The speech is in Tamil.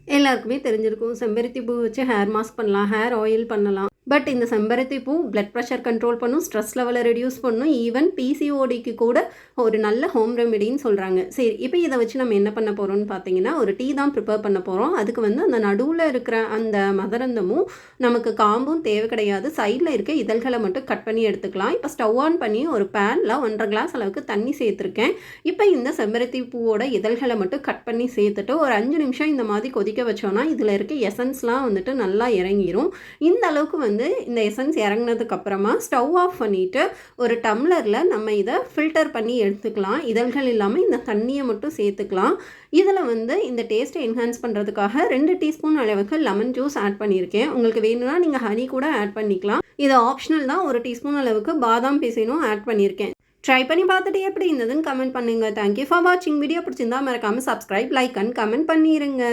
எல்லாருக்குமே தெரிஞ்சிருக்கும். செம்பருத்தி பூ வச்சு ஹேர் மாஸ்க் பண்ணலாம், ஹேர் ஆயில் பண்ணலாம். பட் இந்த செம்பருத்தி பூ பிளட் ப்ரெஷர் கண்ட்ரோல் பண்ணும், ஸ்ட்ரெஸ் லெவலை ரெடியூஸ் பண்ணும், ஈவன் பிசிஓடிக்கு கூட ஒரு நல்ல ஹோம் ரெமெடின்னு சொல்கிறாங்க. சரி, இப்போ இதை வச்சு நம்ம என்ன பண்ண போகிறோம்னு பார்த்தீங்கன்னா, ஒரு டீ தான் ப்ரிப்பேர் பண்ண போகிறோம். அதுக்கு வந்து அந்த நடுவில் இருக்கிற அந்த மகரந்தமும் நமக்கு காம்பும் தேவை கிடையாது. சைடில் இருக்க இதழ்களை மட்டும் கட் பண்ணி எடுத்துக்கலாம். இப்போ ஸ்டவ் ஆன் பண்ணி ஒரு பேனில் 1.5 கிளாஸ் அளவுக்கு தண்ணி சேர்த்துருக்கேன். இப்போ இந்த செம்பருத்தி பூவோட இதழ்களை மட்டும் கட் பண்ணி சேர்த்துட்டு ஒரு 5 நிமிஷம் இந்த மாதிரி கொதிக்க வச்சோன்னா இதில் இருக்க எசன்ஸ்லாம் வந்துட்டு நல்லா இறங்கிரும். இந்த அளவுக்கு வந்து இந்த எசன்ஸ் இறங்கினதுக்கப்புறமா ஸ்டவ் ஆஃப் பண்ணிவிட்டு ஒரு டம்ளரில் நம்ம இதை ஃபில்டர் பண்ணி எடுத்துக்கலாம். இதழ்கள் இல்லாமல் இந்த தண்ணியை மட்டும் சேர்த்துக்கலாம். இதில் வந்து இந்த டேஸ்ட்டை என்ஹான்ஸ் பண்ணுறதுக்காக 2 டீஸ்பூன் அளவுக்கு லெமன் ஜூஸ் ஆட் பண்ணியிருக்கேன். உங்களுக்கு வேணும்னா நீங்கள் ஹனி கூட ஆட் பண்ணிக்கலாம். இது ஆப்ஷனல் தான். 1 டீஸ்பூன் அளவுக்கு பாதாம் பிசினும் ஆட் பண்ணியிருக்கேன். ட்ரை பண்ணி பார்த்துட்டு எப்படி இருந்ததுன்னு கமெண்ட் பண்ணுங்கள். தேங்க்யூ ஃபார் வாட்சிங். வீடியோ பிடிச்சிருந்தா மறக்காமல் சப்ஸ்கிரைப், லைக் அண்ட் கமெண்ட் பண்ணிடுங்க.